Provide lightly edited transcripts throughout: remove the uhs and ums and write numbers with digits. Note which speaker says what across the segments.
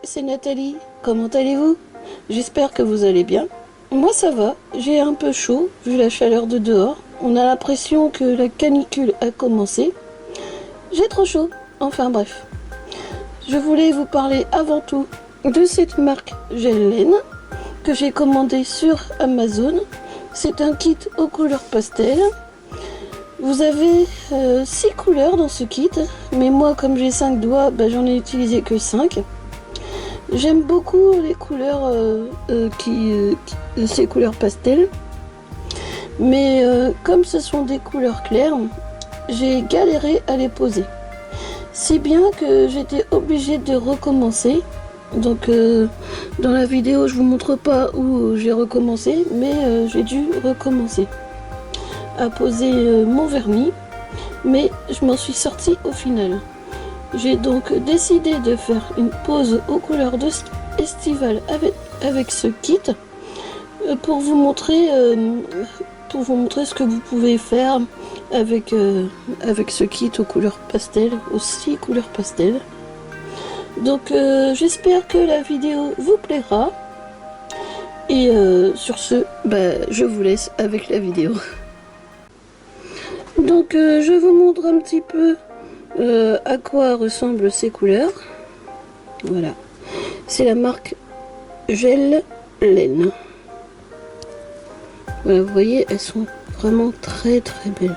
Speaker 1: c'est Nathalie. Comment allez-vous? J'espère que vous allez bien. Moi ça va, j'ai un peu chaud vu la chaleur de dehors. On a l'impression que la canicule a commencé. J'ai trop chaud. Enfin bref. Je voulais vous parler avant tout de cette marque gel laine que j'ai commandé sur Amazon. C'est un kit aux couleurs pastel. Vous avez 6 couleurs dans ce kit, mais moi comme j'ai 5 doigts, j'en ai utilisé que 5. J'aime beaucoup les couleurs, ces couleurs pastel, mais comme ce sont des couleurs claires, j'ai galéré à les poser. Si bien que j'étais obligée de recommencer. Donc dans la vidéo je vous montre pas où j'ai recommencé, mais j'ai dû recommencer à poser mon vernis, mais je m'en suis sortie au final. J'ai donc décidé de faire une pose aux couleurs estivales avec ce kit pour vous montrer ce que vous pouvez faire avec ce kit aux couleurs pastel, aussi couleurs pastel. Donc j'espère que la vidéo vous plaira et sur ce je vous laisse avec la vidéo. Donc je vous montre un petit peu à quoi ressemblent ces couleurs. Voilà, c'est la marque Gel Laine. Voilà, vous voyez, elles sont vraiment très très belles.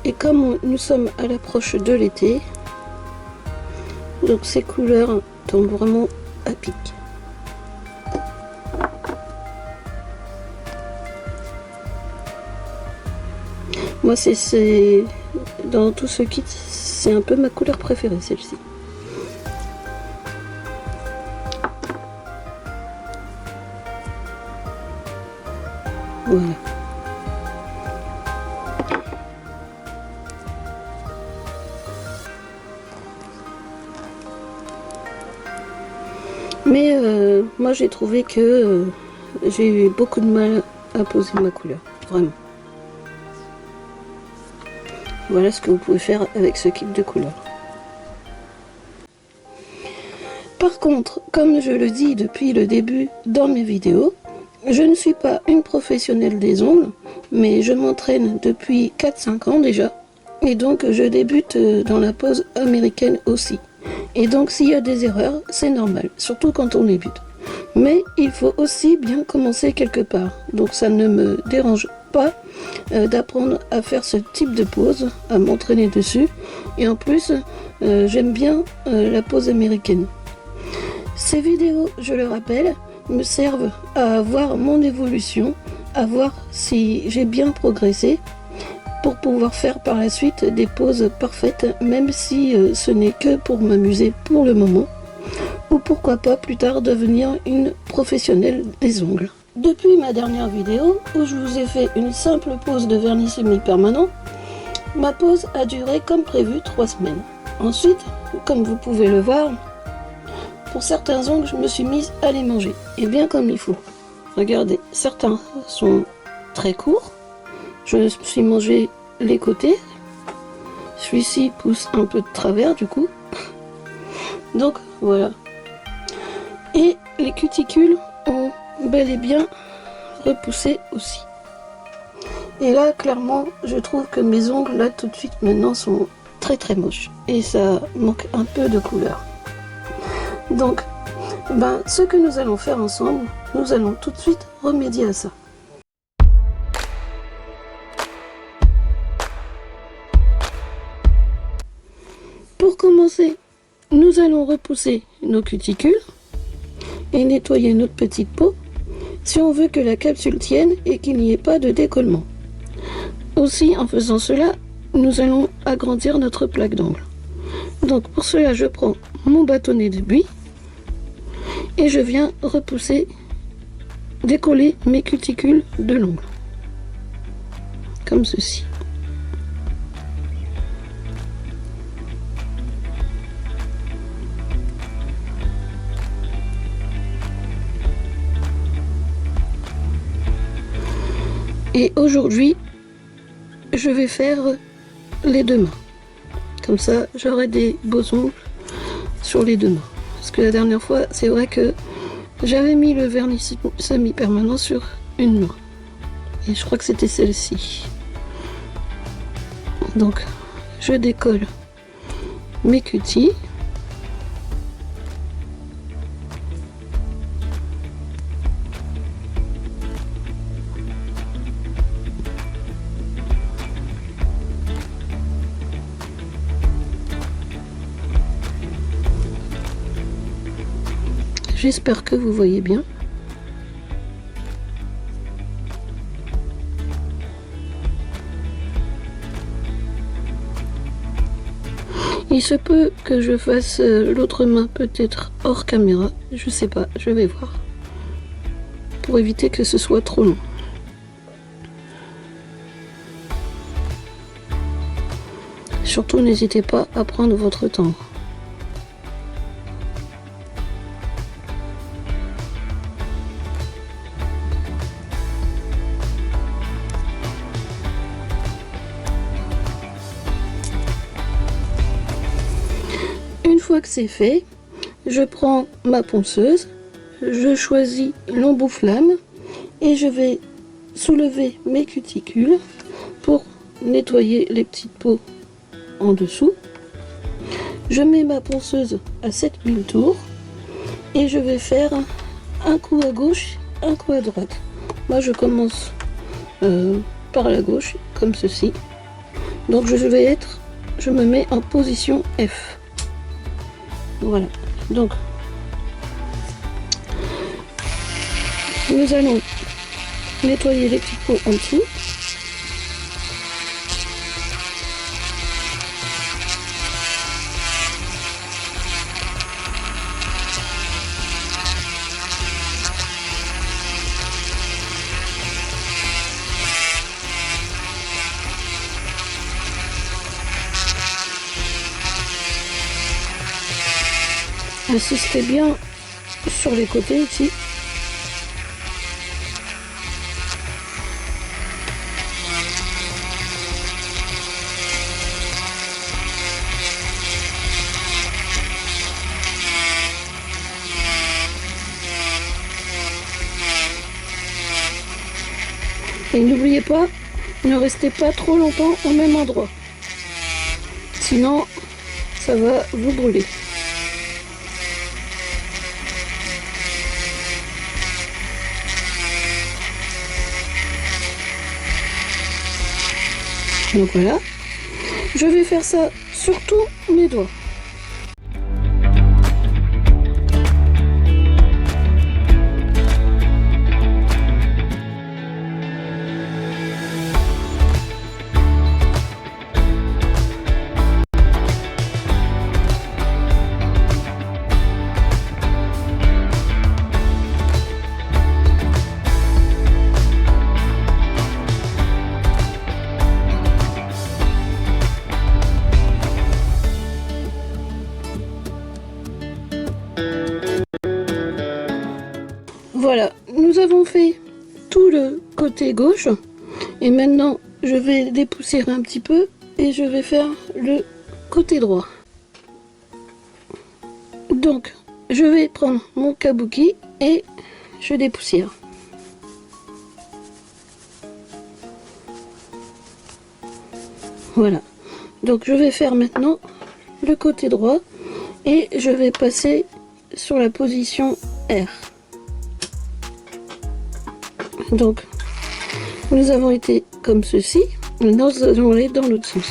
Speaker 1: Et comme nous sommes à l'approche de l'été, donc ces couleurs tombent vraiment à pic. Moi c'est dans tout ce kit, c'est un peu ma couleur préférée, celle-ci. Voilà. Mais moi j'ai trouvé que j'ai eu beaucoup de mal à poser ma couleur, vraiment. Voilà ce que vous pouvez faire avec ce kit de couleurs. Par contre, comme je le dis depuis le début dans mes vidéos, je ne suis pas une professionnelle des ongles, mais je m'entraîne depuis 4-5 ans déjà, et donc je débute dans la pose américaine aussi. Et donc s'il y a des erreurs, c'est normal, surtout quand on débute. Mais il faut aussi bien commencer quelque part, donc ça ne me dérange pas d'apprendre à faire ce type de pose, à m'entraîner dessus, et en plus j'aime bien la pose américaine. Ces vidéos, je le rappelle, me servent à voir mon évolution, à voir si j'ai bien progressé, pour pouvoir faire par la suite des poses parfaites, même si ce n'est que pour m'amuser pour le moment, ou pourquoi pas plus tard devenir une professionnelle des ongles. Depuis ma dernière vidéo, où je vous ai fait une simple pose de vernis semi-permanent, ma pose a duré comme prévu 3 semaines. Ensuite, comme vous pouvez le voir, pour certains ongles, je me suis mise à les manger, et bien comme il faut. Regardez, certains sont très courts, je me suis mangé les côtés, celui-ci pousse un peu de travers du coup, donc voilà. Et les cuticules ont bel et bien repoussé aussi. Et là, clairement, je trouve que mes ongles, là, tout de suite, maintenant, sont très très moches. Et ça manque un peu de couleur. Donc, ce que nous allons faire ensemble, nous allons tout de suite remédier à ça. Pour commencer, nous allons repousser nos cuticules et nettoyer notre petite peau si on veut que la capsule tienne et qu'il n'y ait pas de décollement. Aussi, en faisant cela, nous allons agrandir notre plaque d'ongle. Donc pour cela, je prends mon bâtonnet de buis et je viens repousser, décoller mes cuticules de l'ongle, comme ceci. Et aujourd'hui, je vais faire les deux mains. Comme ça, j'aurai des beaux ongles sur les deux mains. Parce que la dernière fois, c'est vrai que j'avais mis le vernis semi-permanent sur une main. Et je crois que c'était celle-ci. Donc, je décolle mes cutis. J'espère que vous voyez bien. Il se peut que je fasse l'autre main peut-être hors caméra, je sais pas, je vais voir. Pour éviter que ce soit trop long. Surtout n'hésitez pas à prendre votre temps. Une fois que c'est fait, je prends ma ponceuse, je choisis l'embout-flamme et je vais soulever mes cuticules pour nettoyer les petites peaux en dessous. Je mets ma ponceuse à 7000 tours et je vais faire un coup à gauche, un coup à droite. Moi je commence par la gauche comme ceci. Donc je me mets en position F. Voilà, donc nous allons nettoyer les petites peaux en dessous. Insistez bien sur les côtés ici. Et n'oubliez pas, ne restez pas trop longtemps au même endroit. Sinon, ça va vous brûler. Donc voilà, je vais faire ça sur tous mes doigts. Voilà, nous avons fait tout le côté gauche et maintenant je vais dépoussiérer un petit peu et je vais faire le côté droit. Donc je vais prendre mon kabuki et je dépoussière. Voilà, donc je vais faire maintenant le côté droit et je vais passer sur la position R. Donc, nous avons été comme ceci, maintenant nous allons aller dans l'autre sens.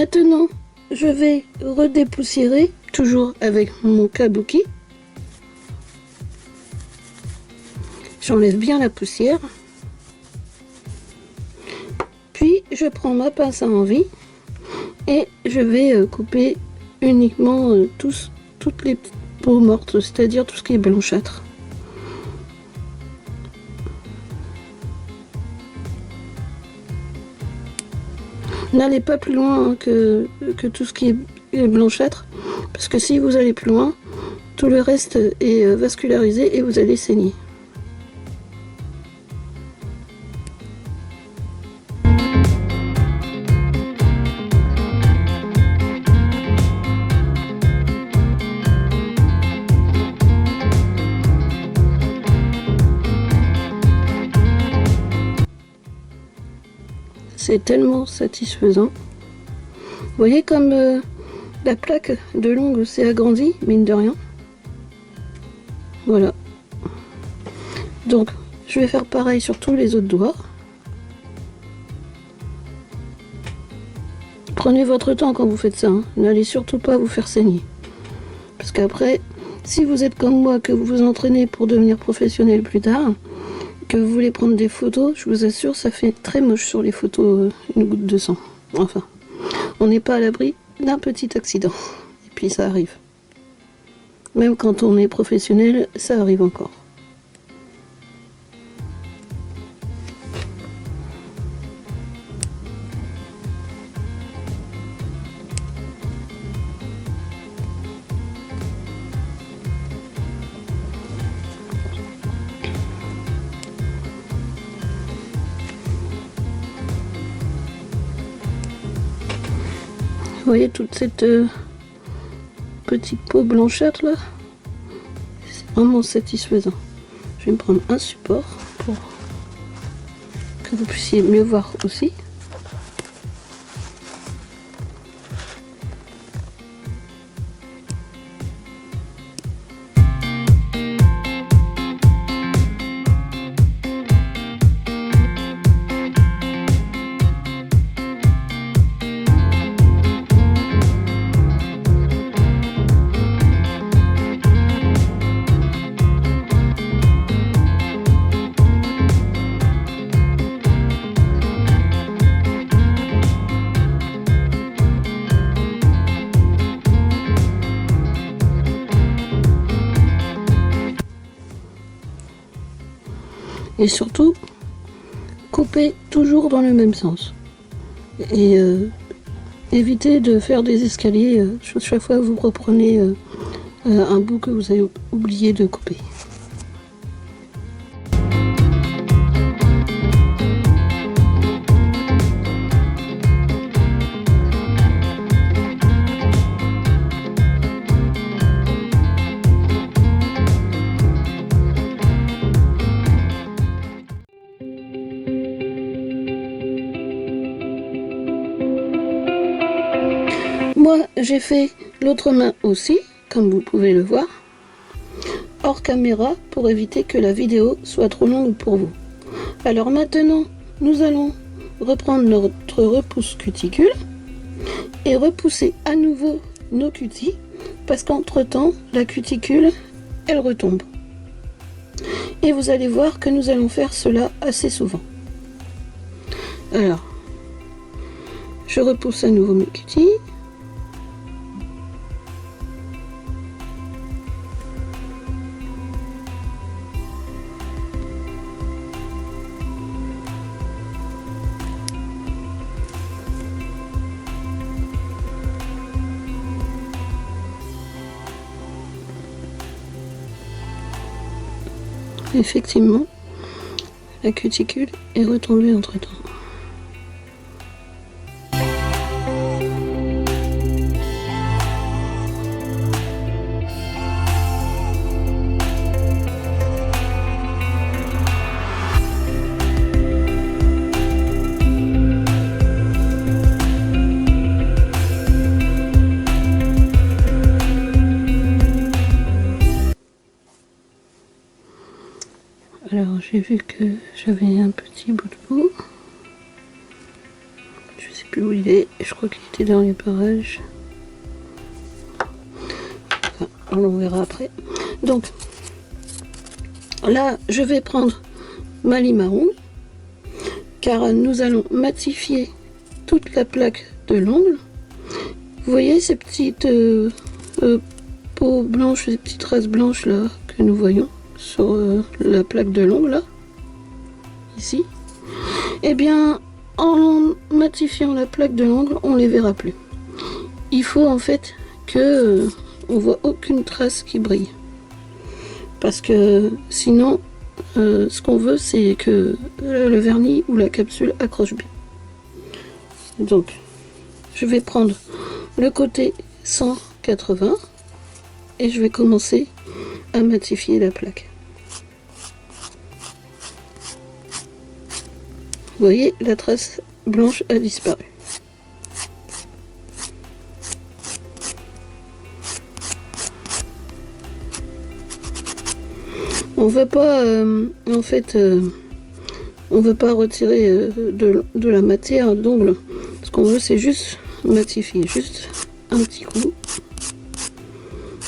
Speaker 1: Maintenant, je vais redépoussiérer, toujours avec mon kabuki. J'enlève bien la poussière. Puis, je prends ma pince à envie et je vais couper uniquement toutes les petites peaux mortes, c'est-à-dire tout ce qui est blanchâtre. N'allez pas plus loin que tout ce qui est blanchâtre, parce que si vous allez plus loin, tout le reste est vascularisé et vous allez saigner. C'est tellement satisfaisant. Vous voyez comme la plaque de l'ongle s'est agrandie, mine de rien. Voilà. Donc, je vais faire pareil sur tous les autres doigts. Prenez votre temps quand vous faites ça, hein. N'allez surtout pas vous faire saigner. Parce qu'après, si vous êtes comme moi, que vous vous entraînez pour devenir professionnel plus tard, que vous voulez prendre des photos, je vous assure, ça fait très moche sur les photos, une goutte de sang. Enfin, on n'est pas à l'abri d'un petit accident. Et puis ça arrive. Même quand on est professionnel, ça arrive encore. Vous voyez toute cette petite peau blanchâtre là, c'est vraiment satisfaisant. Je vais me prendre un support pour que vous puissiez mieux voir aussi. Et surtout, coupez toujours dans le même sens. Et évitez de faire des escaliers chaque fois que vous reprenez un bout que vous avez oublié de couper. Moi, j'ai fait l'autre main aussi, comme vous pouvez le voir, hors caméra pour éviter que la vidéo soit trop longue pour vous. Alors maintenant, nous allons reprendre notre repousse cuticule et repousser à nouveau nos cutis, parce qu'entre-temps, la cuticule, elle retombe. Et vous allez voir que nous allons faire cela assez souvent. Alors, je repousse à nouveau mes cutis. Effectivement, la cuticule est retombée entre temps. Alors j'ai vu que j'avais un petit bout de peau. Je vais essayer plus où il est, je crois qu'il était dans les parages. Enfin, on le verra après. Donc là, je vais prendre ma lime marron, car nous allons matifier toute la plaque de l'ongle. Vous voyez ces petites peaux blanches, ces petites traces blanches là que nous voyons sur la plaque de l'ongle là, ici. Eh bien, en matifiant la plaque de l'ongle, on les verra plus. Il faut en fait que on voit aucune trace qui brille, parce que sinon, ce qu'on veut, c'est que le vernis ou la capsule accroche bien. Donc, je vais prendre le côté 180 et je vais commencer à matifier la plaque. Vous voyez, la trace blanche a disparu. On veut pas, en fait, on veut pas retirer de la matière d'ongle. Ce qu'on veut, c'est juste matifier, juste un petit coup.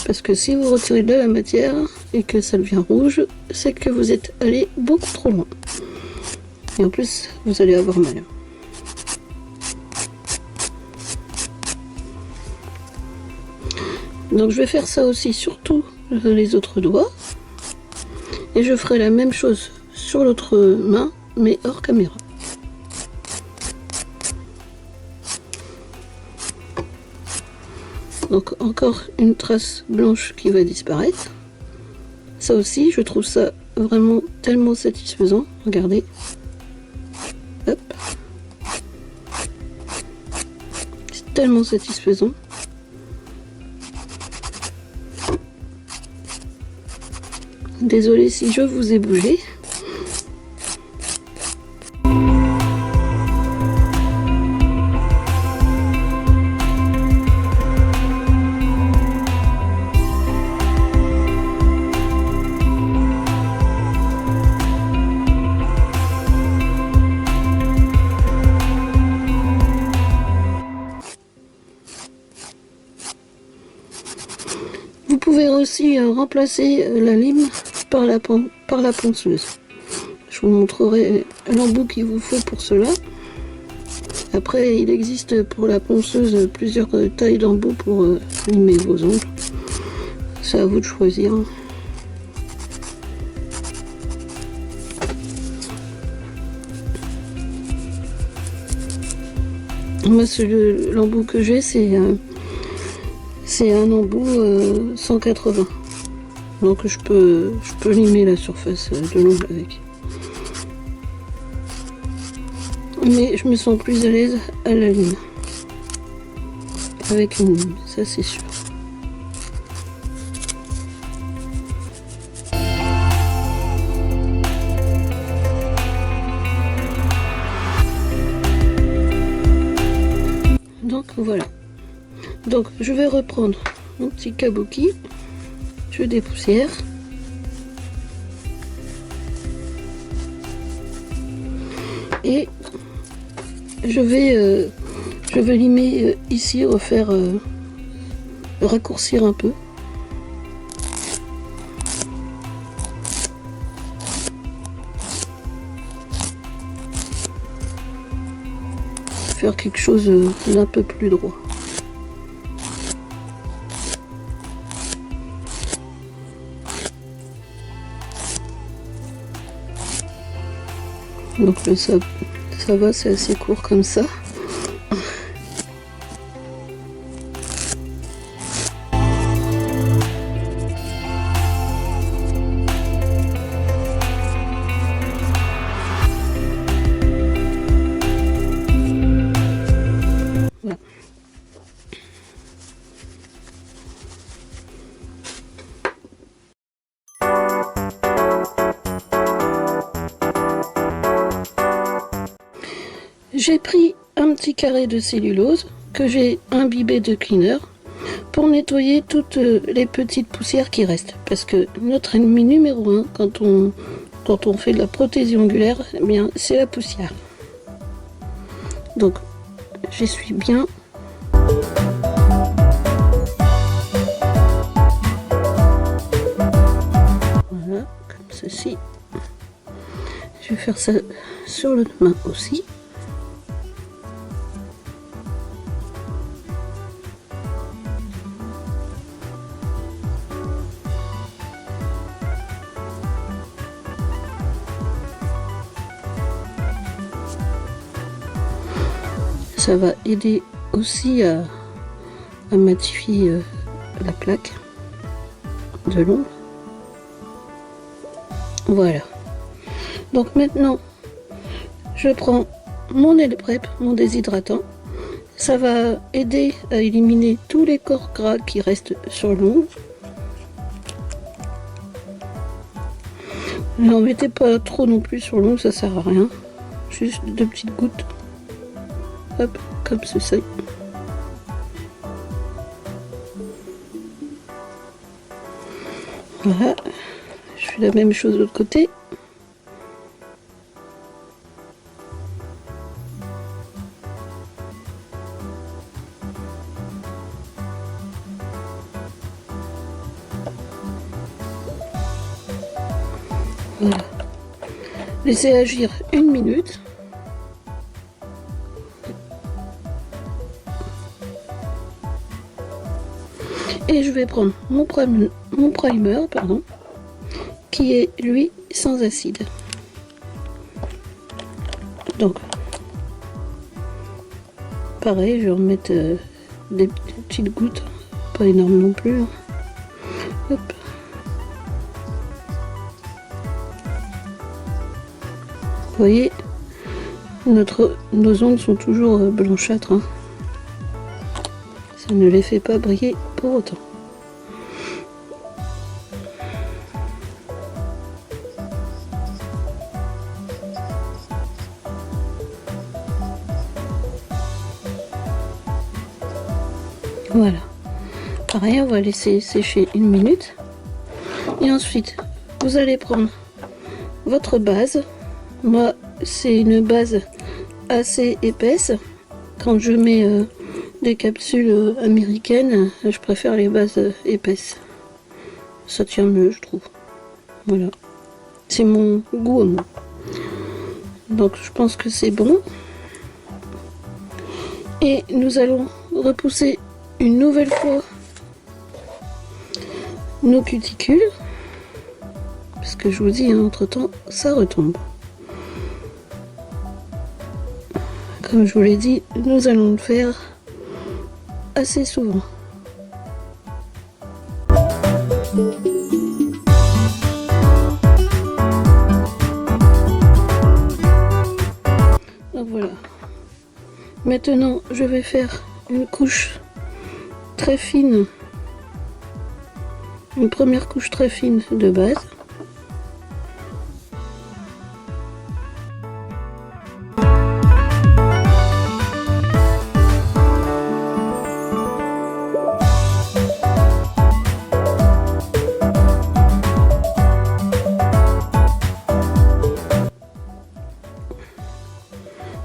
Speaker 1: Parce que si vous retirez de la matière et que ça devient rouge, c'est que vous êtes allé beaucoup trop loin. Et en plus, vous allez avoir mal. Donc je vais faire ça aussi sur tous les autres doigts. Et je ferai la même chose sur l'autre main, mais hors caméra. Donc encore une trace blanche qui va disparaître. Ça aussi, je trouve ça vraiment tellement satisfaisant. Regardez. Hop. C'est tellement satisfaisant. Désolée si je vous ai bougé. Vous pouvez aussi remplacer la lime par la ponceuse. Je vous montrerai l'embout qu'il vous faut pour cela. Après, il existe pour la ponceuse plusieurs tailles d'embout pour limer vos ongles. C'est à vous de choisir. Moi, l'embout que j'ai, c'est un embout 180. Donc je peux limer la surface de l'ongle avec. Mais je me sens plus à l'aise à la lime. Avec une lime, ça c'est sûr. Donc voilà. Donc je vais reprendre mon petit kabuki. Je dépoussière. Et je vais limer ici, refaire raccourcir un peu. Faire quelque chose d'un peu plus droit. Donc ça va, c'est assez court comme ça. Voilà. J'ai pris un petit carré de cellulose que j'ai imbibé de cleaner pour nettoyer toutes les petites poussières qui restent. Parce que notre ennemi numéro 1 quand on fait de la prothésie ongulaire, eh bien c'est la poussière. Donc j'essuie bien. Voilà, comme ceci. Je vais faire ça sur l'autre main aussi. Ça va aider aussi à matifier la plaque de l'ombre. Voilà. Donc maintenant, je prends mon nail prep, mon déshydratant. Ça va aider à éliminer tous les corps gras qui restent sur l'ongle. N'en mettez pas trop non plus sur l'ongle, ça sert à rien. Juste 2 petites gouttes. Hop, comme ceci. Voilà. Je fais la même chose de l'autre côté. Voilà. Laissez agir 1 minute. Et je vais prendre mon primer, pardon, qui est lui sans acide. Donc, pareil, je vais remettre des petites gouttes, pas énormes non plus. Hein. Hop. Vous voyez, nos ongles sont toujours blanchâtres. Hein. Ça ne les fait pas briller pour autant. Voilà. Pareil, on va laisser sécher 1 minute. Et ensuite, vous allez prendre votre base. Moi, c'est une base assez épaisse. Quand je mets des capsules américaines, je préfère les bases épaisses. Ça tient mieux, je trouve. Voilà. C'est mon goût à moi. Donc, je pense que c'est bon. Et nous allons repousser une nouvelle fois nos cuticules. Parce que je vous dis, entre temps, ça retombe. Comme je vous l'ai dit, nous allons le faire assez souvent. Donc voilà. Maintenant, je vais faire une couche très fine, une première couche très fine de base.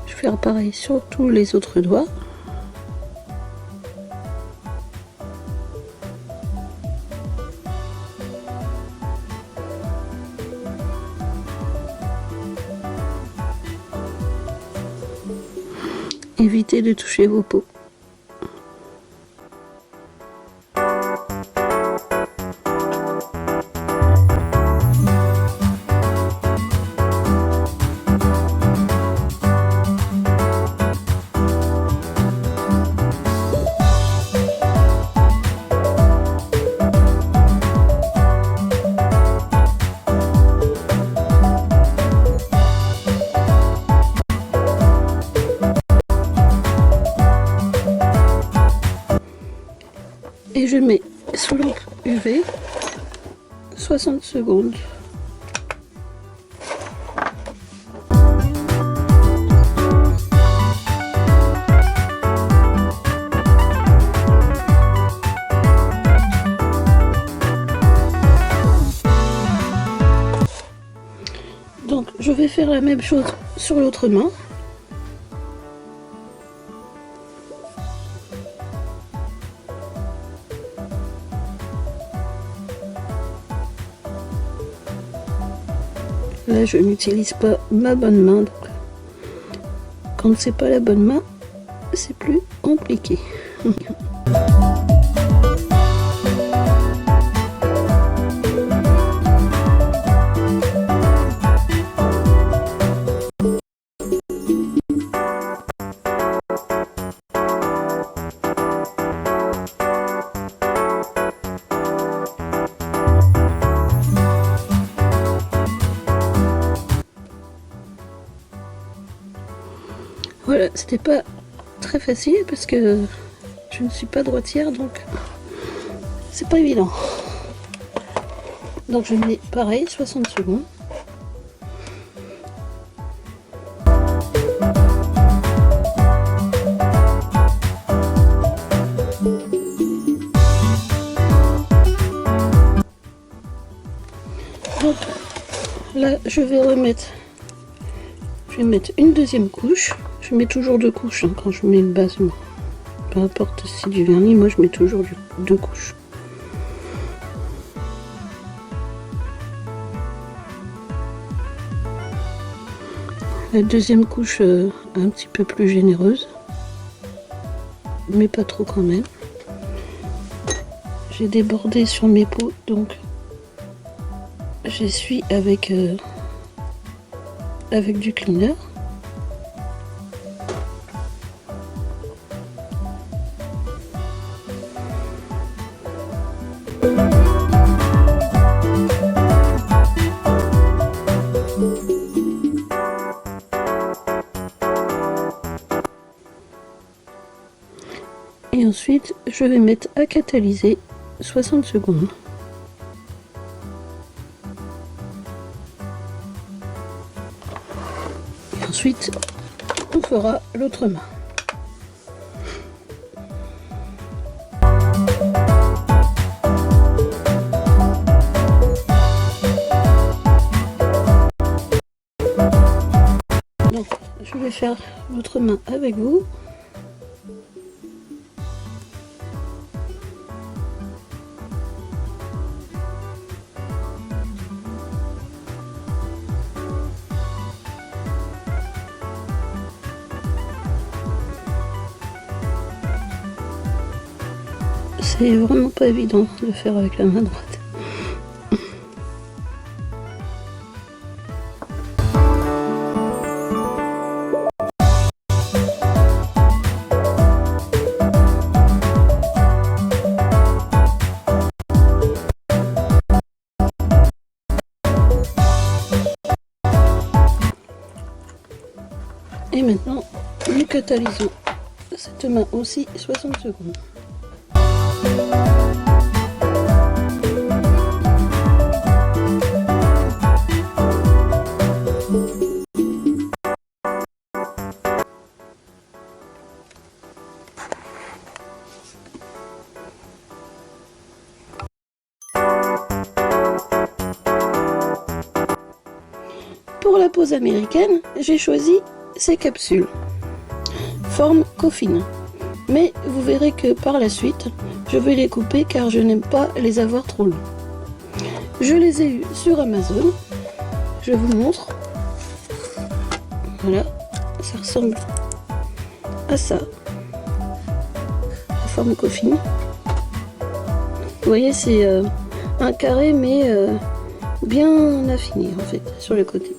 Speaker 1: Faire pareil sur tous les autres doigts. Évitez de toucher vos peaux. Et je mets sous lampe UV 60 secondes. Donc je vais faire la même chose sur l'autre main. je n'utilise pas ma bonne main. Donc, quand c'est pas la bonne main, c'est plus compliqué. Voilà, c'était pas très facile parce que je ne suis pas droitière, donc c'est pas évident. Donc je mets pareil 60 secondes. Donc là je vais mettre une deuxième couche. Je mets toujours 2 couches hein, quand je mets une base. Peu importe si c'est du vernis, moi je mets toujours 2 couches. La deuxième couche un petit peu plus généreuse, mais pas trop quand même. J'ai débordé sur mes peaux, donc j'essuie avec du cleaner. Et ensuite, je vais mettre à catalyser 60 secondes. Et ensuite, on fera l'autre main. Donc, je vais faire l'autre main avec vous. C'est vraiment pas évident de faire avec la main droite. Et maintenant, nous catalysons cette main aussi 60 secondes. Pour la pose américaine, j'ai choisi ces capsules, forme coffin. Mais vous verrez que par la suite, je vais les couper car je n'aime pas les avoir trop longs. Je les ai eus sur Amazon. Je vous montre. Voilà, ça ressemble à ça. La forme coffin. Vous voyez, c'est un carré mais bien affiné en fait sur le côté.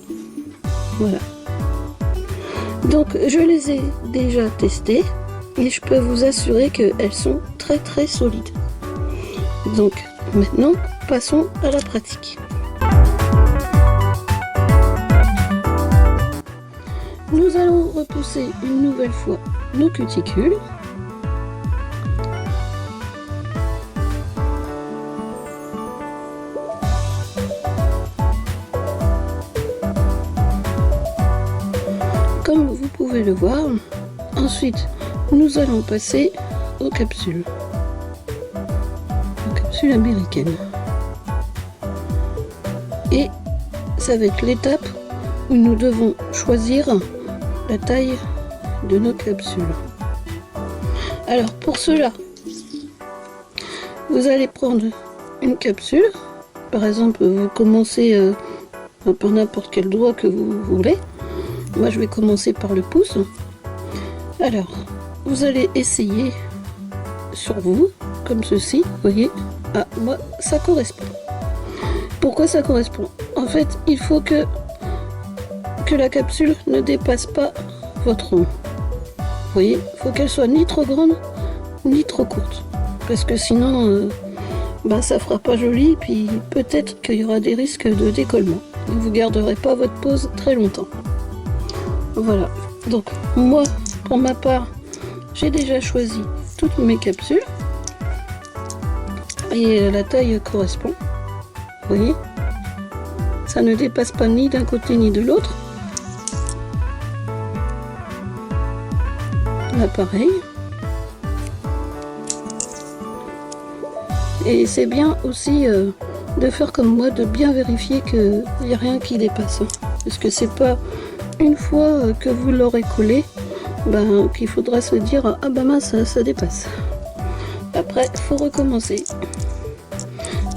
Speaker 1: Voilà. Donc je les ai déjà testées et je peux vous assurer qu'elles sont très solides. Donc maintenant passons à la pratique. Nous allons repousser une nouvelle fois nos cuticules. Comme vous pouvez le voir, ensuite nous allons passer aux capsules américaines. Et ça va être l'étape où nous devons choisir la taille de nos capsules. Alors pour cela, vous allez prendre une capsule. Par exemple, vous commencez par n'importe quel doigt que vous voulez. Moi je vais commencer par le pouce. Alors, vous allez essayer sur vous, comme ceci, vous voyez. Ah, moi ça correspond. Pourquoi ça correspond? En fait, il faut que la capsule ne dépasse pas votre ongle. Vous voyez, il faut qu'elle soit ni trop grande, ni trop courte. Parce que sinon, ça fera pas joli, puis peut-être qu'il y aura des risques de décollement. Vous ne garderez pas votre pose très longtemps. Voilà. Donc, moi, pour ma part, j'ai déjà choisi toutes mes capsules. Et la taille correspond. Vous voyez, ça ne dépasse pas ni d'un côté ni de l'autre. Là pareil. Et c'est bien aussi de faire comme moi, de bien vérifier qu'il n'y a rien qui dépasse. Parce que c'est pas une fois que vous l'aurez collé qu'il faudra se dire ah bah mince, ça dépasse. Après il faut recommencer.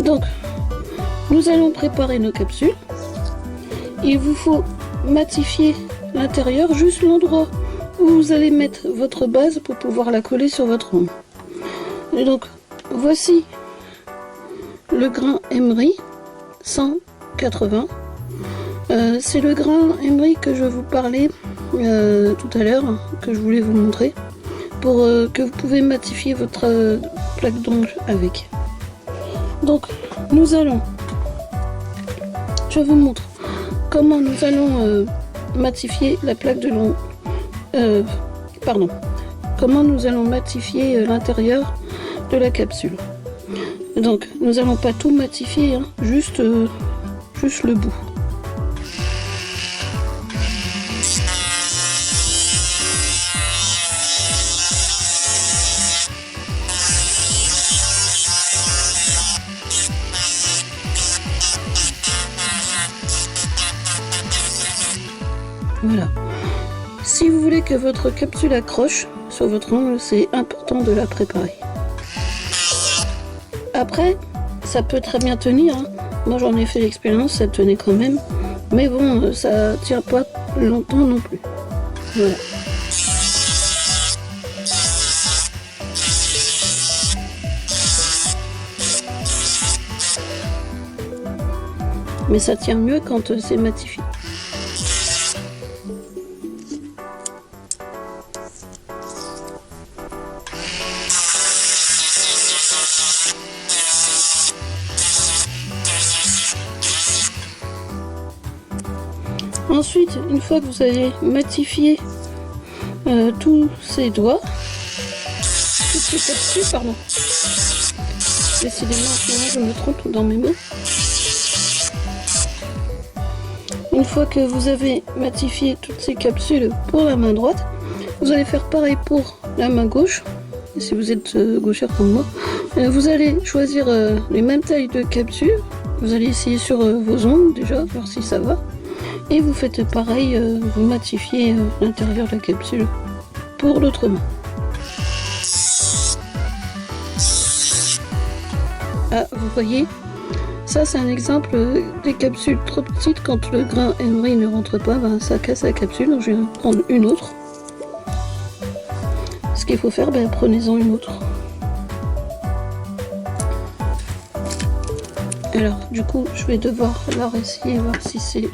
Speaker 1: Donc nous allons préparer nos capsules. Il vous faut matifier l'intérieur, juste l'endroit où vous allez mettre votre base pour pouvoir la coller sur votre ongle. Et donc voici le grain Emery 180. C'est le grain Emery que je vous parlais tout à l'heure, que je voulais vous montrer, pour que vous pouvez matifier votre plaque d'ongle avec. Donc nous allons, je vous montre comment nous allons matifier la plaque de l'ongle, comment nous allons matifier l'intérieur de la capsule. Donc nous allons pas tout matifier, hein, juste le bout. Voilà. Si vous voulez que votre capsule accroche sur votre ongle, c'est important de la préparer. Après, ça peut très bien tenir, hein. Moi j'en ai fait l'expérience, ça tenait quand même. Mais bon, ça tient pas longtemps non plus. Voilà. Mais ça tient mieux quand c'est matifié. Ensuite, une fois que vous avez matifié tous ces doigts, toutes ces capsules, pardon. Décidément, en ce moment, je me trompe dans mes mots. Une fois que vous avez matifié toutes ces capsules pour la main droite, vous allez faire pareil pour la main gauche. Et si vous êtes gauchère comme moi, vous allez choisir les mêmes tailles de capsules. Vous allez essayer sur vos ongles déjà, voir si ça va. Et vous faites pareil, vous matifiez l'intérieur de la capsule pour l'autre main. Ah, vous voyez, ça c'est un exemple des capsules trop petites. Quand le grain Emery ne rentre pas, ça casse la capsule. Donc je vais prendre une autre. Ce qu'il faut faire, prenez-en une autre. Alors du coup, je vais devoir la essayer, voir si c'est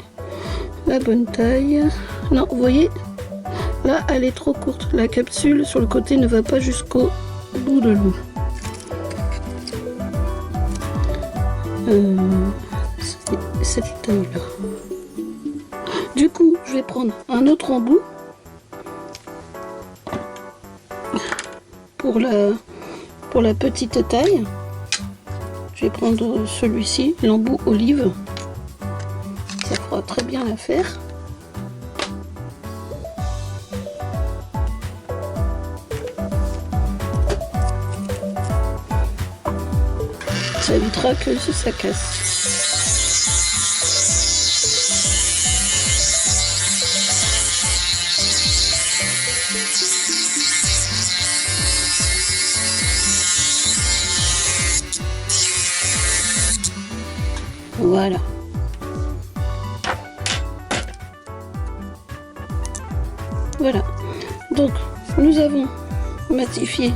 Speaker 1: la bonne taille. Non, vous voyez, là elle est trop courte. La capsule sur le côté ne va pas jusqu'au bout de l'ongle. Cette taille là. Du coup, je vais prendre un autre embout pour la petite taille. Je vais prendre celui-ci, l'embout olive. Ça fera très bien l'affaire. Ça évitera que ça casse. Voilà. Voilà. Donc, nous avons matifié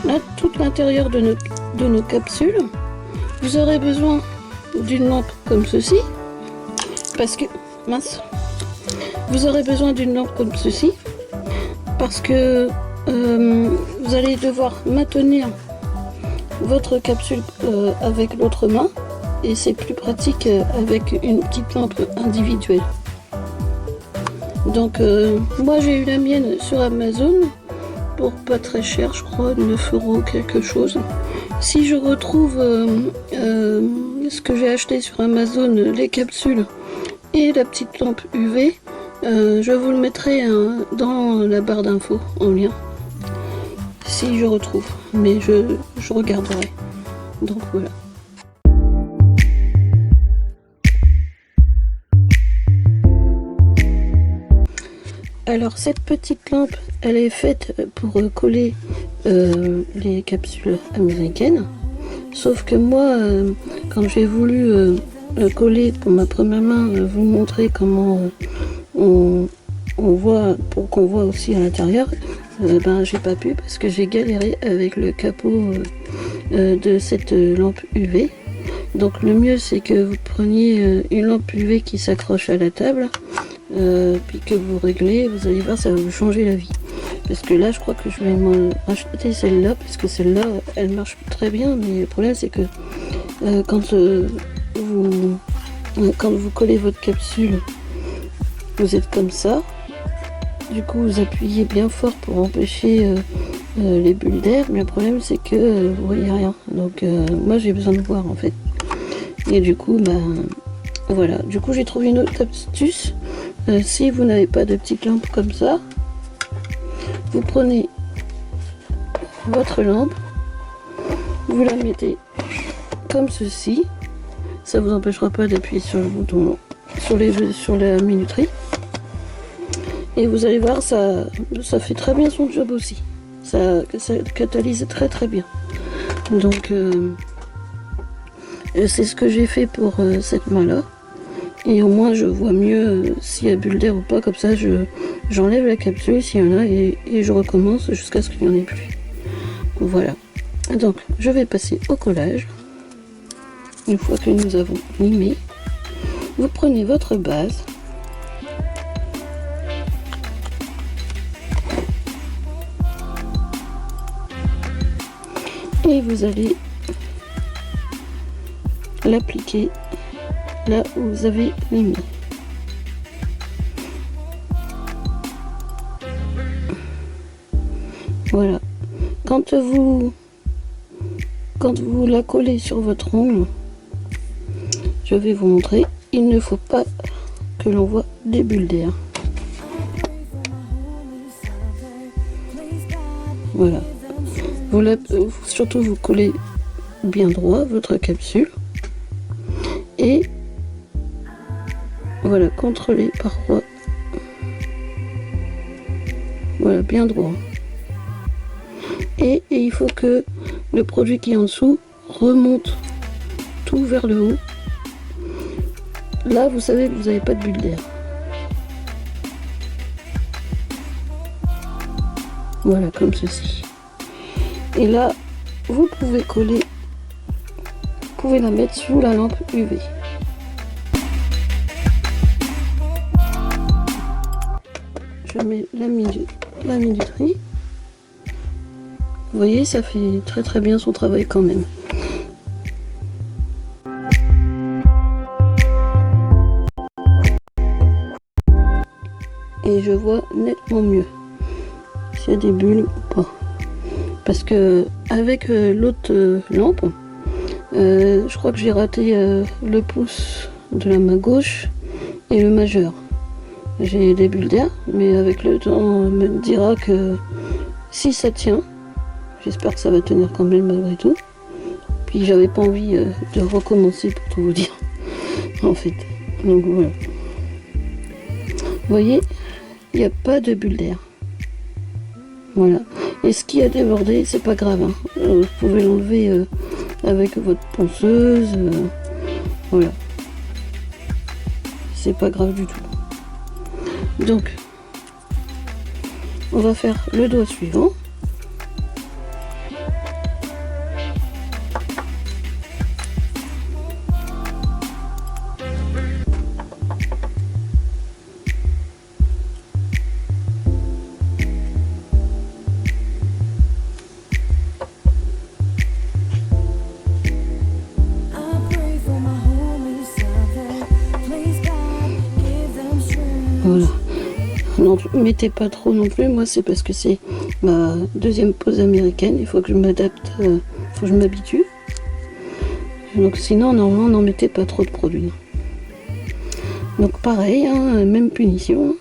Speaker 1: là, tout l'intérieur de nos capsules. Vous aurez besoin d'une lampe comme ceci, parce que, mince, vous aurez besoin d'une lampe comme ceci, parce que vous allez devoir maintenir votre capsule avec l'autre main, et c'est plus pratique avec une petite lampe individuelle. Donc moi j'ai eu la mienne sur Amazon pour pas très cher, je crois 9 € quelque chose. Si je retrouve ce que j'ai acheté sur Amazon, les capsules et la petite lampe UV, je vous le mettrai dans la barre d'infos en lien, si je retrouve, mais je regarderai. Donc voilà. Alors cette petite lampe, elle est faite pour coller les capsules américaines. Sauf que moi, quand j'ai voulu coller pour ma première main, vous montrer comment on voit, pour qu'on voit aussi à l'intérieur, ben j'ai pas pu parce que j'ai galéré avec le capot de cette lampe UV. Donc le mieux c'est que vous preniez une lampe UV qui s'accroche à la table, puis que vous réglez, vous allez voir, ça va vous changer la vie. Parce que là je crois que je vais m'en acheter celle-là, parce que celle-là elle marche très bien, mais le problème c'est que quand vous collez votre capsule, vous êtes comme ça, du coup vous appuyez bien fort pour empêcher les bulles d'air, mais le problème c'est que vous voyez rien. Donc moi j'ai besoin de voir en fait. Et du coup, ben voilà. Du coup, j'ai trouvé une autre astuce. Si vous n'avez pas de petite lampe comme ça, vous prenez votre lampe, vous la mettez comme ceci. Ça vous empêchera pas d'appuyer sur le bouton, sur la minuterie. Et vous allez voir, ça fait très bien son job aussi. Ça catalyse très très bien. Donc c'est ce que j'ai fait pour cette main là, et au moins je vois mieux s'il y a bulle d'air ou pas. Comme ça j'enlève la capsule s'il y en a, et je recommence jusqu'à ce qu'il n'y en ait plus. Voilà, donc je vais passer au collage. Une fois que nous avons limé, vous prenez votre base, et vous allez l'appliquer là où vous avez limé. Voilà. Quand vous la collez sur votre ongle, je vais vous montrer, il ne faut pas que l'on voit des bulles d'air. Voilà. Surtout vous collez bien droit votre capsule, et voilà, contre les parois, voilà, bien droit. Et il faut que le produit qui est en dessous remonte tout vers le haut. Là vous savez que vous n'avez pas de bulle d'air. Voilà, comme ceci. Et là vous pouvez coller, vous pouvez la mettre sous la lampe UV. Je mets la minuterie. Vous voyez, ça fait très très bien son travail quand même. Et je vois nettement mieux s'il y a des bulles ou pas. Parce que avec l'autre lampe, je crois que j'ai raté le pouce de la main gauche et le majeur. J'ai des bulles d'air, mais avec le temps on me dira que si ça tient, j'espère que ça va tenir quand même malgré tout. Puis j'avais pas envie de recommencer pour tout vous dire en fait. Donc voilà. Vous voyez, il n'y a pas de bulles d'air. Voilà. Et ce qui a débordé, c'est pas grave. Hein. Vous pouvez l'enlever avec votre ponceuse. C'est pas grave du tout. Donc On va faire le doigt suivant. Voilà. Non, mettez pas trop non plus. Moi, c'est parce que c'est ma deuxième pause américaine. Il faut que je m'adapte, faut que je m'habitue. Donc sinon, normalement, n'en mettez pas trop de produits. Donc pareil, hein, même punition.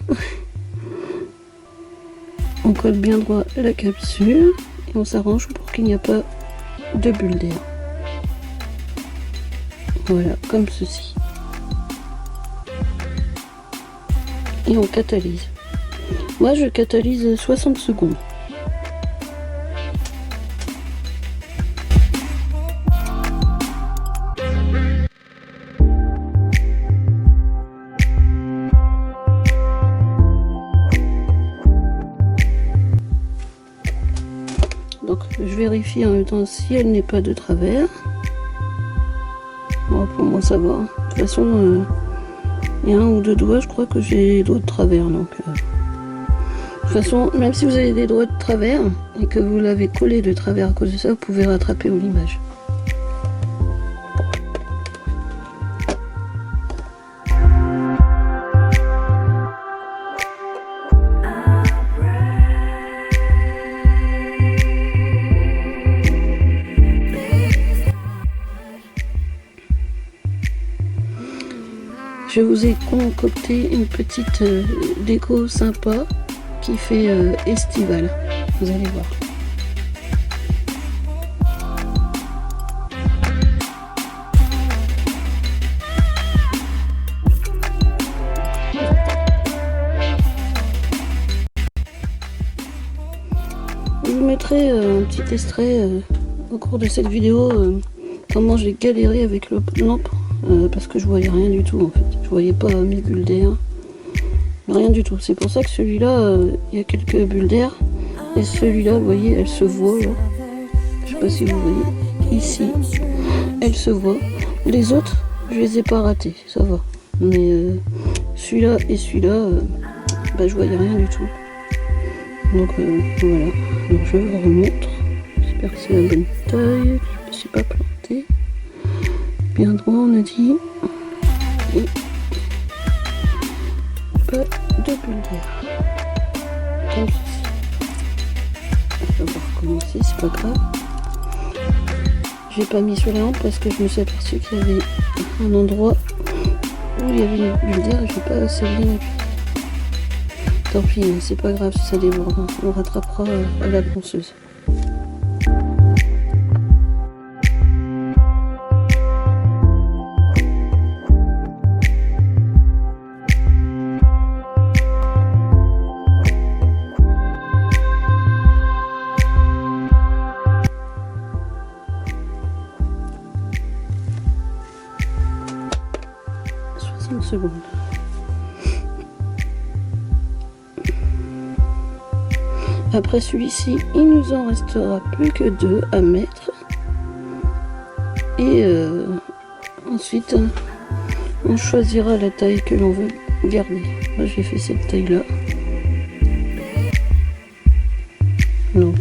Speaker 1: On colle bien droit la capsule et on s'arrange pour qu'il n'y a pas de bulle d'air. Voilà, comme ceci. Et on catalyse. Moi, je catalyse 60 secondes. Donc, je vérifie en même temps si elle n'est pas de travers. Bon, pour moi, ça va. De toute façon, il y a un ou deux doigts, je crois que j'ai les doigts de travers. Donc, de toute façon, même si vous avez des doigts de travers et que vous l'avez collé de travers à cause de ça, vous pouvez rattraper au limage. Je vous ai concocté une petite déco sympa qui fait estival. Vous allez voir. Je vous mettrai un petit extrait au cours de cette vidéo comment j'ai galéré avec le lampe. Parce que je voyais rien du tout en fait, je voyais pas mes bulles d'air, rien du tout. C'est pour ça que celui-là, il y a quelques bulles d'air, et celui-là, vous voyez, elle se voit là. Je sais pas si vous voyez, ici, elle se voit. Les autres, je les ai pas ratés, ça va. Mais celui-là et celui-là, bah, je voyais rien du tout. Donc voilà, donc je vous remontre. J'espère que c'est la bonne taille, je me suis pas plantée. Bien droit, on a dit, et pas de bulle d'air, comme ceci. On va recommencer, c'est pas grave. J'ai pas mis sur la lampe parce que je me suis aperçu qu'il y avait un endroit où il y avait une bulle d'air et je n'ai pas assez bien appuyé. Tant pis, c'est pas grave si ça déborde, on rattrapera à la ponceuse. Secondes. Après celui-ci, il nous en restera plus que 2 à mettre. Et ensuite, on choisira la taille que l'on veut garder. Moi, j'ai fait cette taille-là. Donc,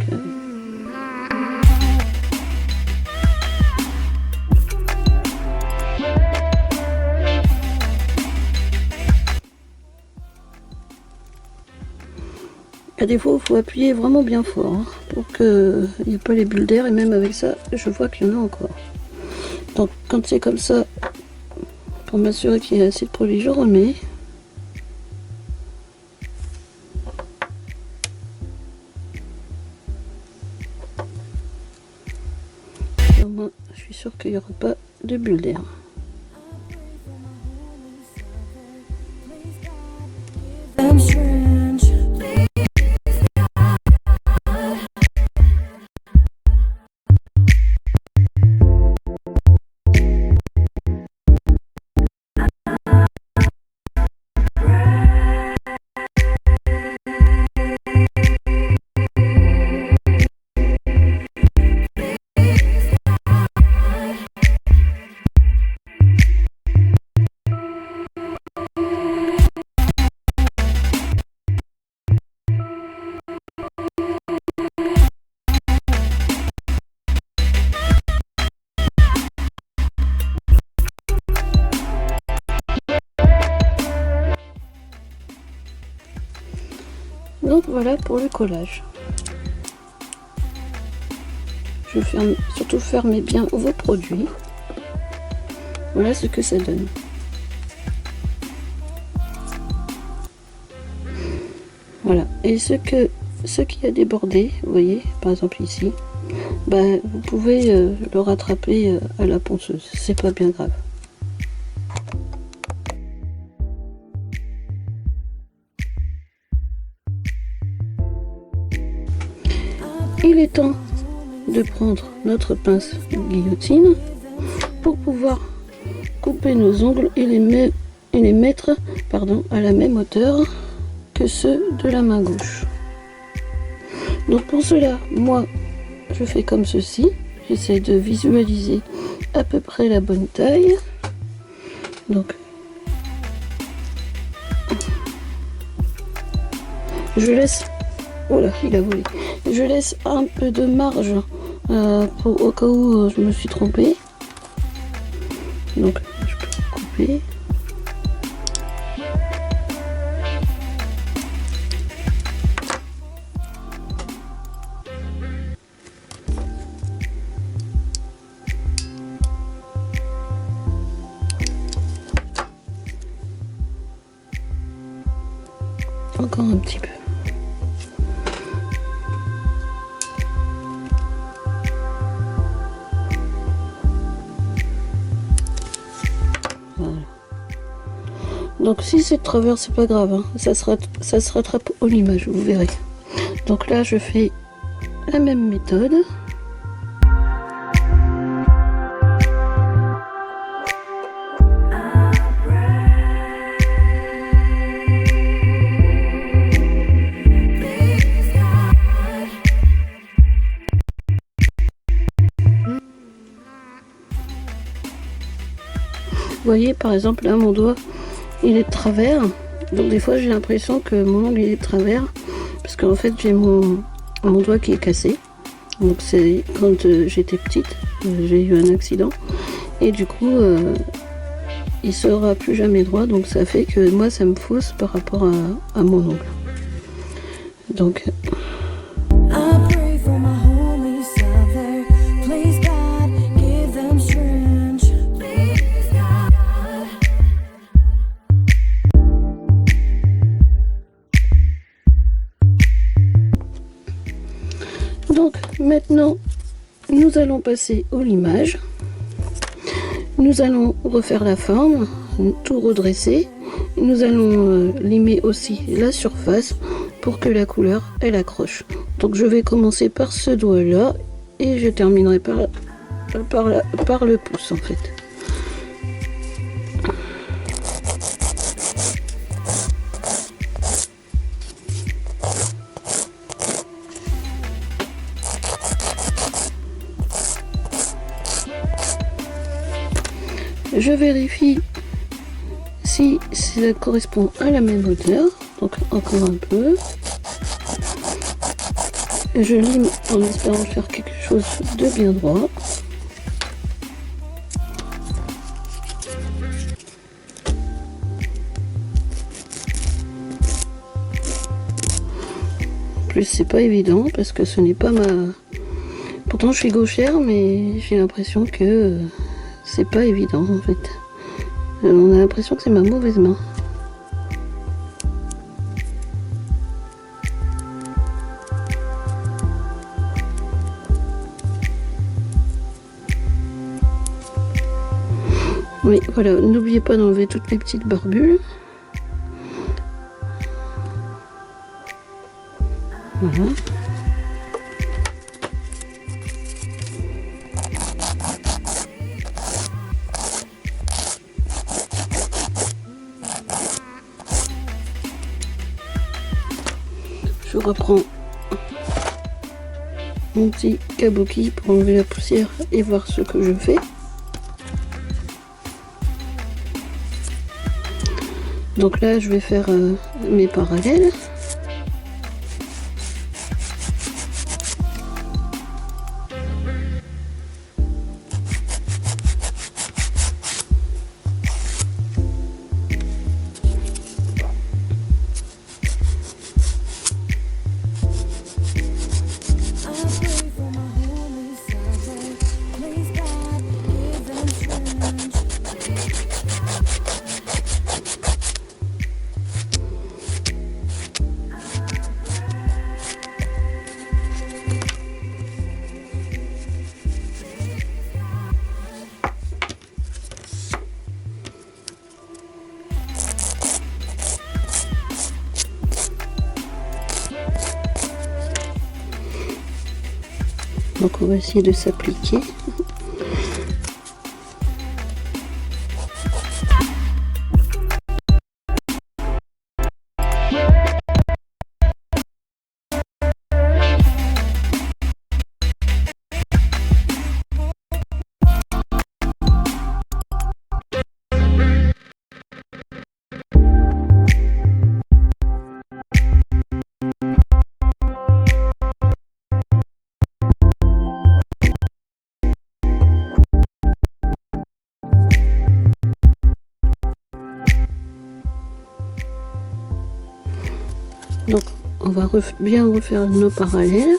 Speaker 1: à défaut, il faut appuyer vraiment bien fort hein, pour qu'il n'y ait pas les bulles d'air. Et même avec ça, je vois qu'il y en a encore. Donc quand c'est comme ça, pour m'assurer qu'il y a assez de produit, je remets. Et au moins, je suis sûre qu'il n'y aura pas de bulles d'air. Donc voilà pour le collage. Je ferme, surtout fermez bien vos produits. Voilà ce que ça donne. Voilà, et ce qui a débordé, vous voyez, par exemple ici, ben, vous pouvez le rattraper à la ponceuse, c'est pas bien grave. Il est temps de prendre notre pince guillotine pour pouvoir couper nos ongles et les mettre à la même hauteur que ceux de la main gauche. Donc pour cela, moi, je fais comme ceci. J'essaie de visualiser à peu près la bonne taille. Donc, je laisse... Oh là, il a volé. Je laisse un peu de marge au cas où je me suis trompée. Donc, je peux couper. Encore un petit peu. Voilà. Donc si c'est de travers, c'est pas grave, hein. Ça se rattrape au limage, vous verrez. Donc là, je fais la même méthode. Vous voyez, par exemple, là, mon doigt, il est de travers. Donc, des fois, j'ai l'impression que mon ongle est de travers. Parce qu'en fait, j'ai mon doigt qui est cassé. Donc, c'est quand j'étais petite, j'ai eu un accident. Et du coup, il sera plus jamais droit. Donc, ça fait que moi, ça me fausse par rapport à mon ongle. Donc... Donc maintenant, nous allons passer au limage. Nous allons refaire la forme, tout redresser. Nous allons limer aussi la surface pour que la couleur, elle accroche. Donc je vais commencer par ce doigt-là et je terminerai par le pouce en fait. Je vérifie si ça correspond à la même hauteur, donc encore un peu. Je lime en espérant faire quelque chose de bien droit. En plus, c'est pas évident parce que ce n'est pas ma... Pourtant, je suis gauchère, mais j'ai l'impression que c'est pas évident en fait. On a l'impression que c'est ma mauvaise main. Oui, voilà, n'oubliez pas d'enlever toutes les petites barbules. Voilà. Je reprends mon petit kabuki pour enlever la poussière et voir ce que je fais. Donc là, je vais faire mes parallèles. Donc on va essayer de s'appliquer. Donc on va bien refaire nos parallèles.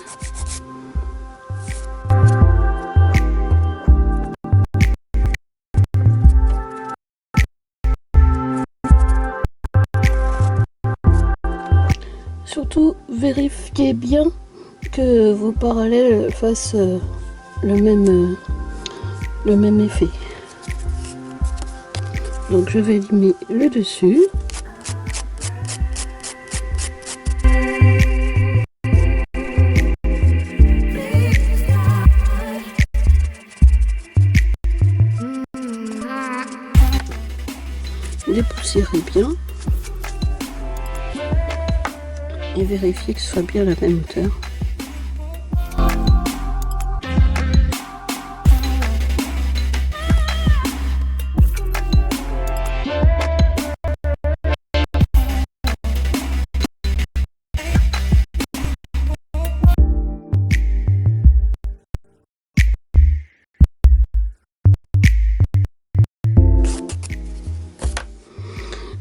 Speaker 1: Surtout vérifiez bien que vos parallèles fassent le même effet. Donc je vais limer le dessus. Dépoussiérer bien et vérifier que ce soit bien la même hauteur.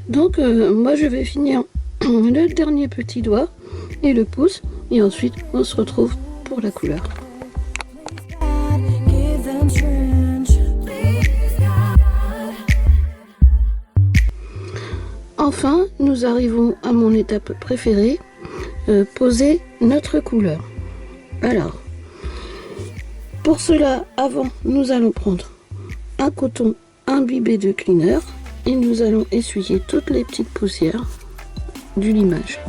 Speaker 1: Donc moi je vais finir le dernier petit doigt et le pouce et ensuite on se retrouve pour la couleur. Enfin nous arrivons à mon étape préférée, poser notre couleur. Alors pour cela, avant nous allons prendre un coton imbibé de cleaner et nous allons essuyer toutes les petites poussières du limage.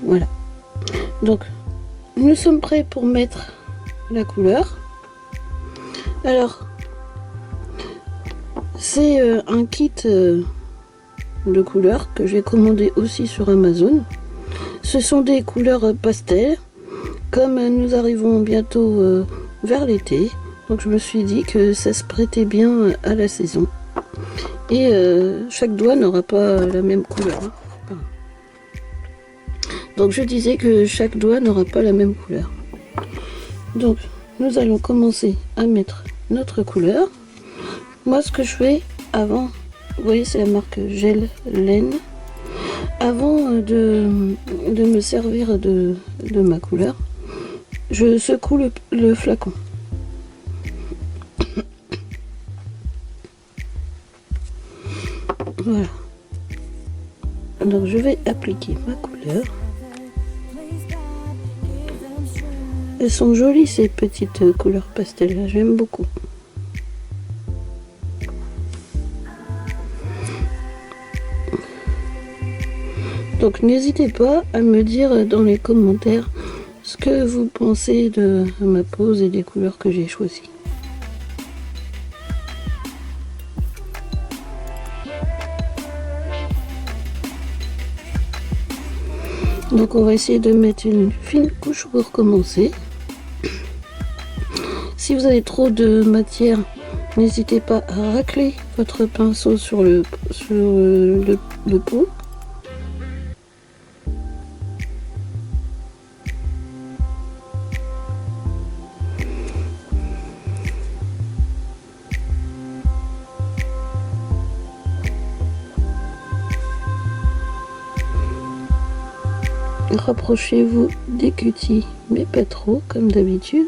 Speaker 1: Voilà, donc nous sommes prêts pour mettre la couleur. Alors c'est un kit de couleurs que j'ai commandé aussi sur Amazon. Ce sont des couleurs pastel. Comme nous arrivons bientôt vers l'été, donc je me suis dit que ça se prêtait bien à la saison. Et chaque doigt n'aura pas la même couleur. Donc je disais que chaque doigt n'aura pas la même couleur. Donc nous allons commencer à mettre notre couleur. Moi ce que je fais avant, vous voyez c'est la marque Gel Laine. Avant de me servir de ma couleur, je secoue le flacon. Voilà. Donc je vais appliquer ma couleur. Elles sont jolies ces petites couleurs pastel là, j'aime beaucoup. Donc n'hésitez pas à me dire dans les commentaires ce que vous pensez de ma pose et des couleurs que j'ai choisies. Donc on va essayer de mettre une fine couche pour commencer. Si vous avez trop de matière, n'hésitez pas à racler votre pinceau sur le pot. Rapprochez-vous des cutis, mais pas trop, comme d'habitude.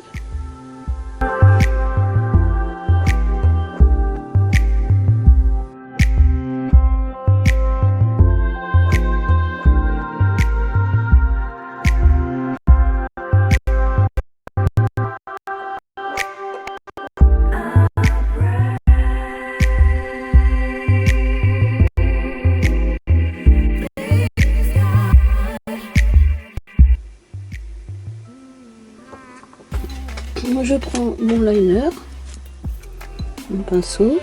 Speaker 1: je prends mon liner, mon pinceau,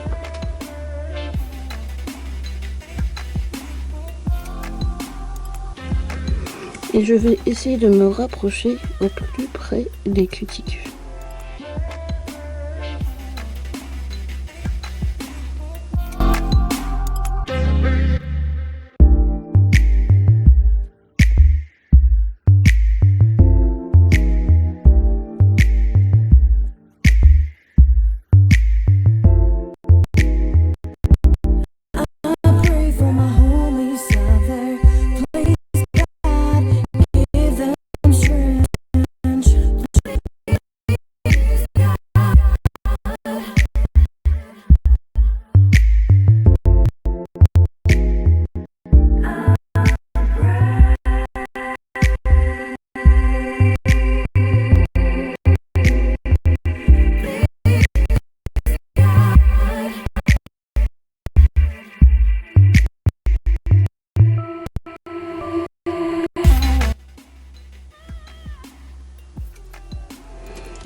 Speaker 1: et je vais essayer de me rapprocher au plus près des cuticules.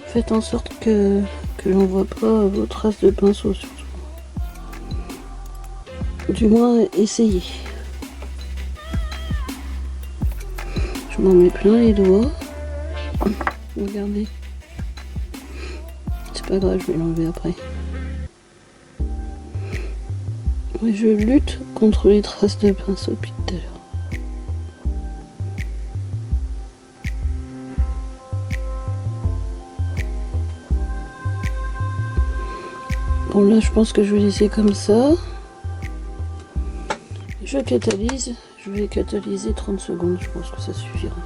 Speaker 1: Faites en sorte que l'on voit pas vos traces de pinceau surtout. Du moins, essayez. Je m'en mets plein les doigts. Regardez. C'est pas grave, je vais l'enlever après. Et je lutte contre les traces de pinceau depuis tout à l'heure. Bon là je pense que je vais laisser comme ça. Je catalyse, je vais catalyser 30 secondes, je pense que ça suffira.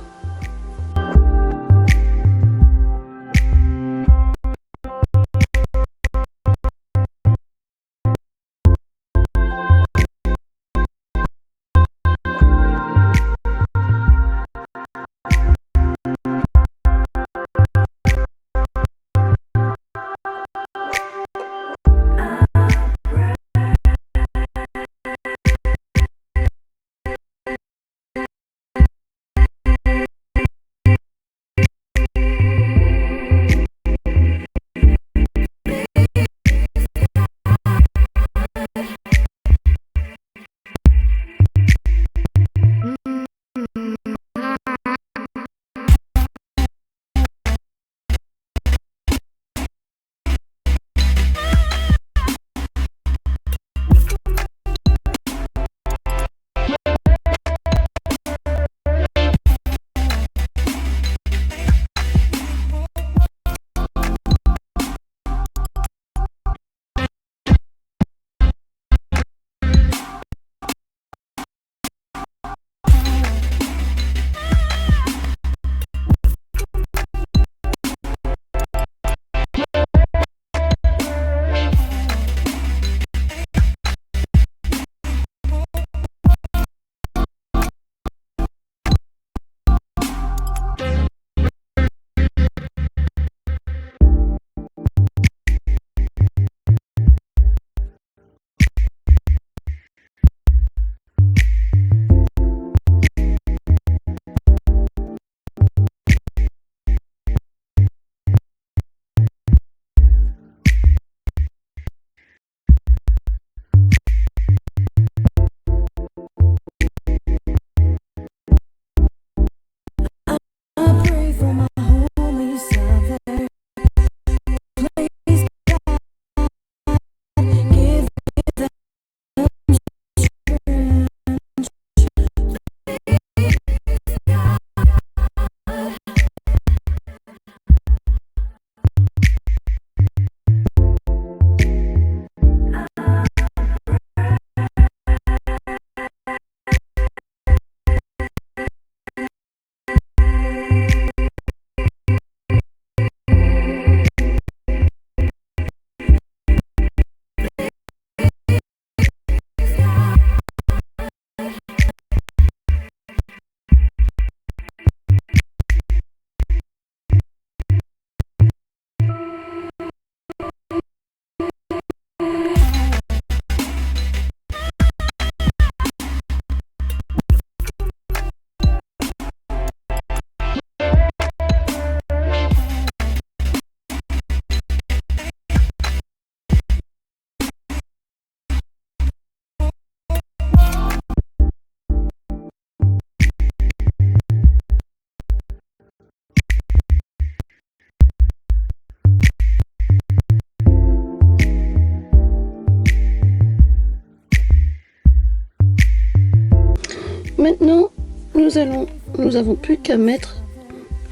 Speaker 1: maintenant, nous avons plus qu'à mettre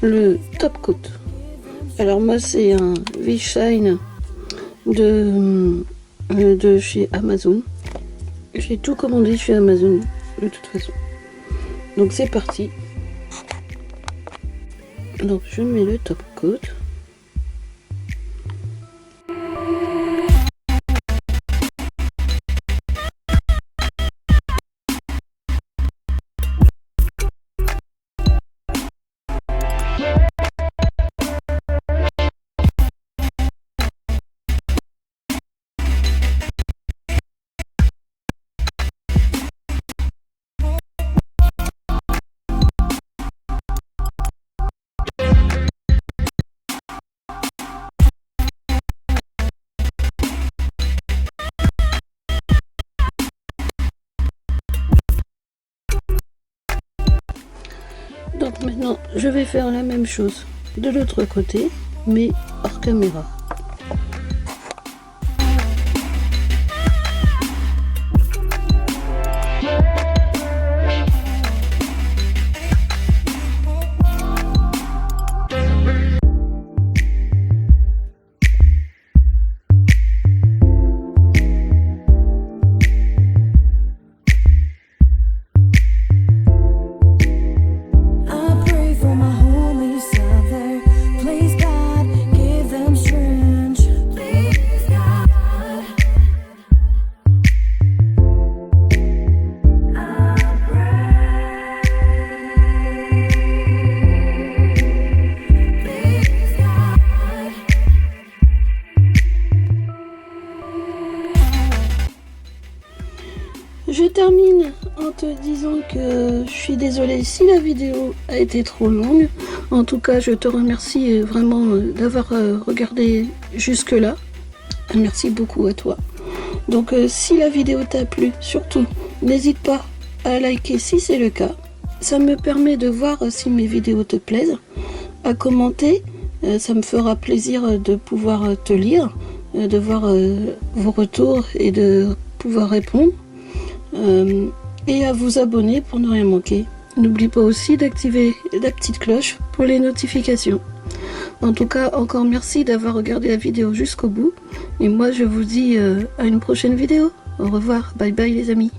Speaker 1: le top coat. Alors moi, c'est un V-Shine de chez Amazon. J'ai tout commandé chez Amazon de toute façon. Donc c'est parti. Donc je mets le top coat. Donc maintenant, je vais faire la même chose de l'autre côté, mais hors caméra. Je termine en te disant que je suis désolée si la vidéo a été trop longue. En tout cas, je te remercie vraiment d'avoir regardé jusque là. Merci beaucoup à toi. Donc si la vidéo t'a plu, surtout, n'hésite pas à liker si c'est le cas. Ça me permet de voir si mes vidéos te plaisent, à commenter. Ça me fera plaisir de pouvoir te lire, de voir vos retours et de pouvoir répondre. Et à vous abonner pour ne rien manquer. N'oublie pas aussi d'activer la petite cloche pour les notifications. En tout cas, encore merci d'avoir regardé la vidéo jusqu'au bout. Et moi, je vous dis à une prochaine vidéo. Au revoir, bye bye les amis.